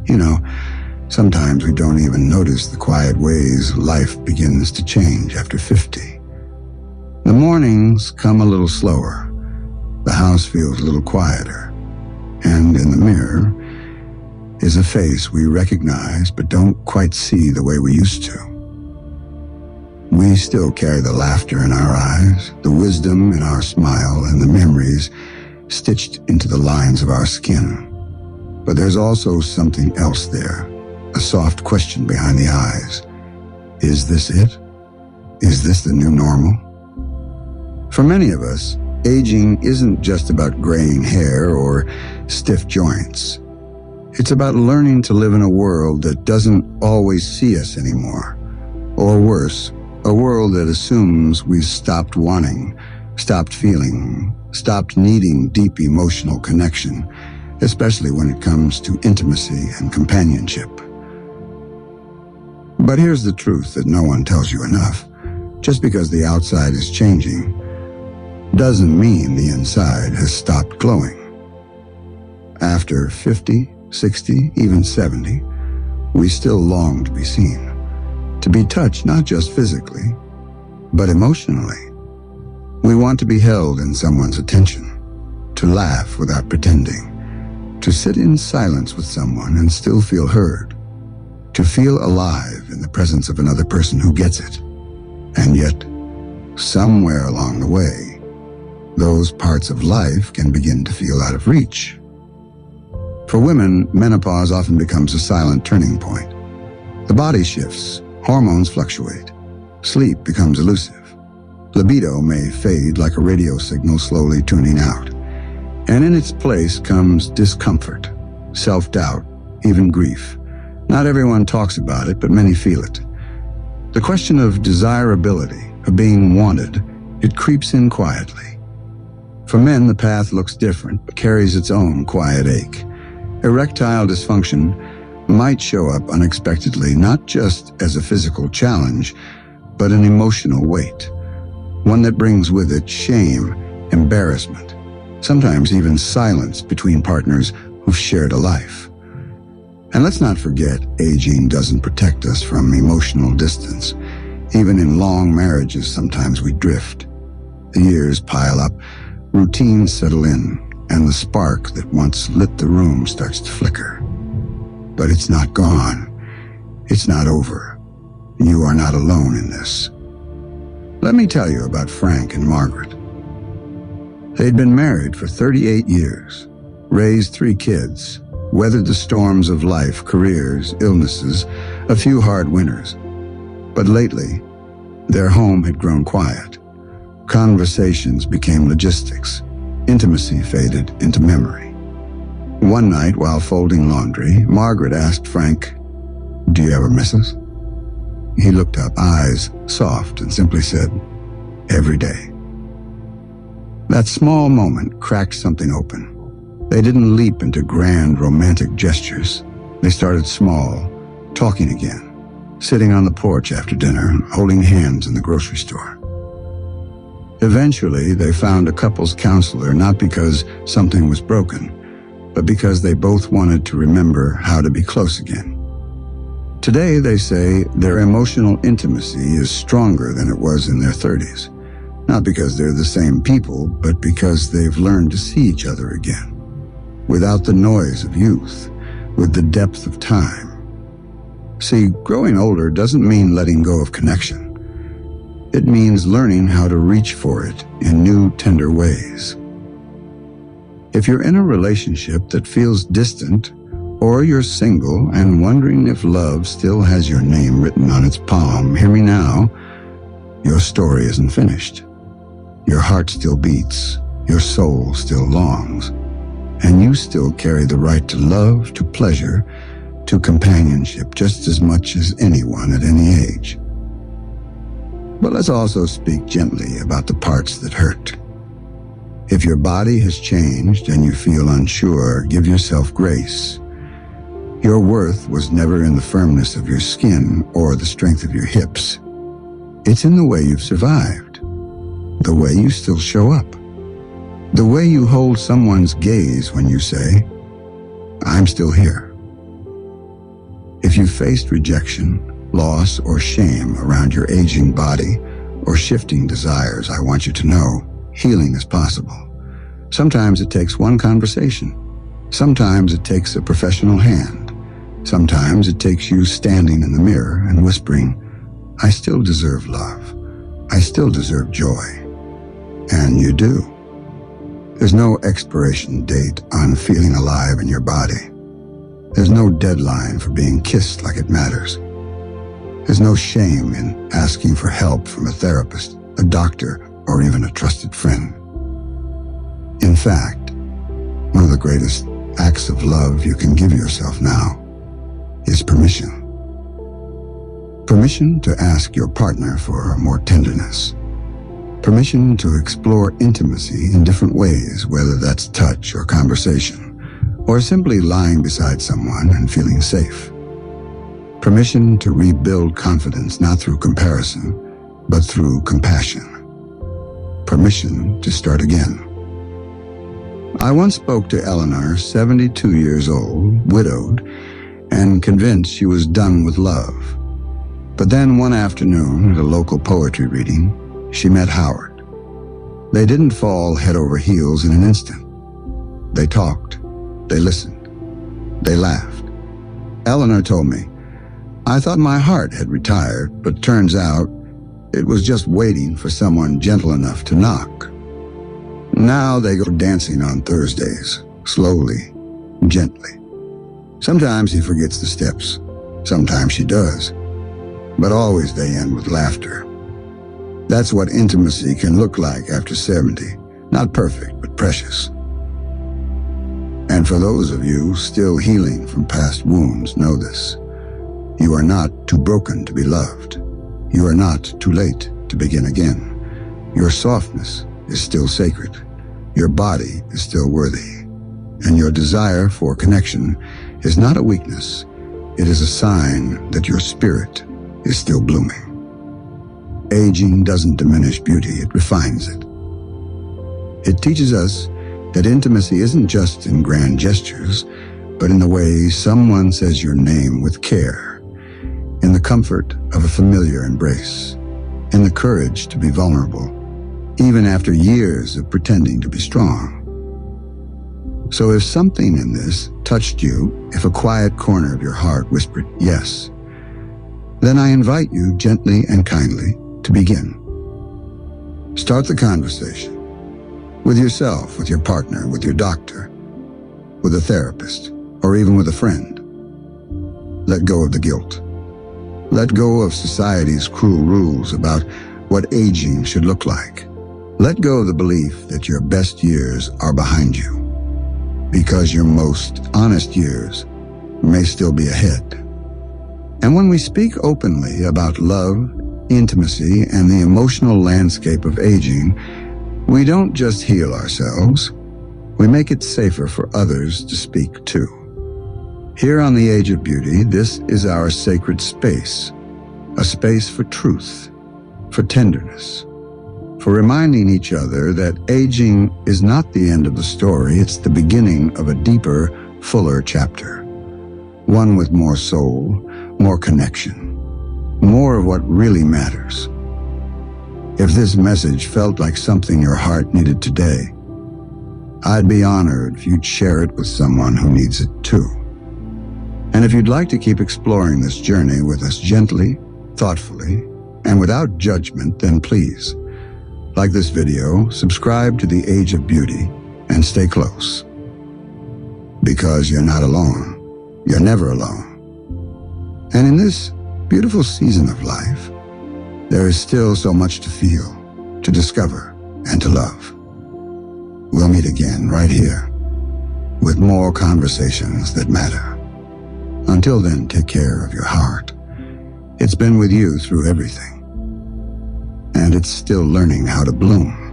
You know, sometimes we don't even notice the quiet ways life begins to change after 50. The mornings come a little slower. The house feels a little quieter. And in the mirror is a face we recognize but don't quite see the way we used to. We still carry the laughter in our eyes, the wisdom in our smile, and the memories stitched into the lines of our skin. But there's also something else there, a soft question behind the eyes. Is this it? Is this the new normal? For many of us, aging isn't just about graying hair or stiff joints. It's about learning to live in a world that doesn't always see us anymore. Or worse, a world that assumes we've stopped wanting, stopped feeling, stopped needing deep emotional connection, especially when it comes to intimacy and companionship. But here's the truth that no one tells you enough. Just because the outside is changing doesn't mean the inside has stopped glowing. After 50, 60, even 70, we still long to be seen, to be touched not just physically, but emotionally. We want to be held in someone's attention, to laugh without pretending, to sit in silence with someone and still feel heard, to feel alive in the presence of another person who gets it. And yet, somewhere along the way, those parts of life can begin to feel out of reach. For women, menopause often becomes a silent turning point. The body shifts, hormones fluctuate, sleep becomes elusive. Libido may fade like a radio signal slowly tuning out. And in its place comes discomfort, self-doubt, even grief. Not everyone talks about it, but many feel it. The question of desirability, of being wanted, it creeps in quietly. For men, the path looks different, but carries its own quiet ache. Erectile dysfunction might show up unexpectedly, not just as a physical challenge, but an emotional weight. One that brings with it shame, embarrassment, sometimes even silence between partners who've shared a life. And let's not forget, aging doesn't protect us from emotional distance. Even in long marriages, sometimes we drift. The years pile up, routines settle in, and the spark that once lit the room starts to flicker. But it's not gone. It's not over. You are not alone in this. Let me tell you about Frank and Margaret. They'd been married for 38 years, raised 3 kids, weathered the storms of life, careers, illnesses, a few hard winters. But lately, their home had grown quiet. Conversations became logistics. Intimacy faded into memory. One night, while folding laundry, Margaret asked Frank, "Do you ever miss us?" He looked up, eyes soft, and simply said, "Every day." That small moment cracked something open. They didn't leap into grand romantic gestures. They started small, talking again, sitting on the porch after dinner, holding hands in the grocery store. Eventually, they found a couples counselor, not because something was broken, but because they both wanted to remember how to be close again. Today, they say their emotional intimacy is stronger than it was in their 30s, not because they're the same people, but because they've learned to see each other again, without the noise of youth, with the depth of time. See, growing older doesn't mean letting go of connection. It means learning how to reach for it in new, tender ways. If you're in a relationship that feels distant, or you're single and wondering if love still has your name written on its palm, hear me now. Your story isn't finished. Your heart still beats, your soul still longs, and you still carry the right to love, to pleasure, to companionship just as much as anyone at any age. But let's also speak gently about the parts that hurt. If your body has changed and you feel unsure, give yourself grace. Your worth was never in the firmness of your skin or the strength of your hips. It's in the way you've survived, the way you still show up, the way you hold someone's gaze when you say, "I'm still here." If you faced rejection, loss, or shame around your aging body or shifting desires, I want you to know healing is possible. Sometimes it takes one conversation. Sometimes it takes a professional hand. Sometimes it takes you standing in the mirror and whispering, I still deserve love. I still deserve joy. And you do. There's no expiration date on feeling alive in your body. There's no deadline for being kissed like it matters. There's no shame in asking for help from a therapist, a doctor, or even a trusted friend. In fact, one of the greatest acts of love you can give yourself now is permission. Permission to ask your partner for more tenderness. Permission to explore intimacy in different ways, whether that's touch or conversation, or simply lying beside someone and feeling safe. Permission to rebuild confidence not through comparison, but through compassion. Permission to start again. I once spoke to Eleanor, 72 years old, widowed, and convinced she was done with love. But then one afternoon at a local poetry reading, she met Howard. They didn't fall head over heels in an instant. They talked, they listened, they laughed. Eleanor told me, I thought my heart had retired, but turns out it was just waiting for someone gentle enough to knock. Now they go dancing on Thursdays, slowly, gently. Sometimes he forgets the steps, sometimes she does, but always they end with laughter. That's what intimacy can look like after 70, not perfect, but precious. And for those of you still healing from past wounds, know this. You are not too broken to be loved. You are not too late to begin again. Your softness is still sacred. Your body is still worthy. And your desire for connection is not a weakness. It is a sign that your spirit is still blooming. Aging doesn't diminish beauty, it refines it. It teaches us that intimacy isn't just in grand gestures, but in the way someone says your name with care, in the comfort of a familiar embrace, in the courage to be vulnerable, even after years of pretending to be strong. So if something in this touched you, if a quiet corner of your heart whispered yes, then I invite you gently and kindly to begin. Start the conversation with yourself, with your partner, with your doctor, with a therapist, or even with a friend. Let go of the guilt. Let go of society's cruel rules about what aging should look like. Let go of the belief that your best years are behind you, because your most honest years may still be ahead. And when we speak openly about love, intimacy, and the emotional landscape of aging, we don't just heal ourselves, we make it safer for others to speak too. Here on The Age of Beauty, this is our sacred space, a space for truth, for tenderness, for reminding each other that aging is not the end of the story, it's the beginning of a deeper, fuller chapter. One with more soul, more connection, more of what really matters. If this message felt like something your heart needed today, I'd be honored if you'd share it with someone who needs it too. And if you'd like to keep exploring this journey with us gently, thoughtfully, and without judgment, then please, like this video, subscribe to The Age of Beauty, and stay close. Because you're not alone. You're never alone. And in this beautiful season of life, there is still so much to feel, to discover, and to love. We'll meet again right here with more conversations that matter. Until then, take care of your heart. It's been with you through everything, and it's still learning how to bloom.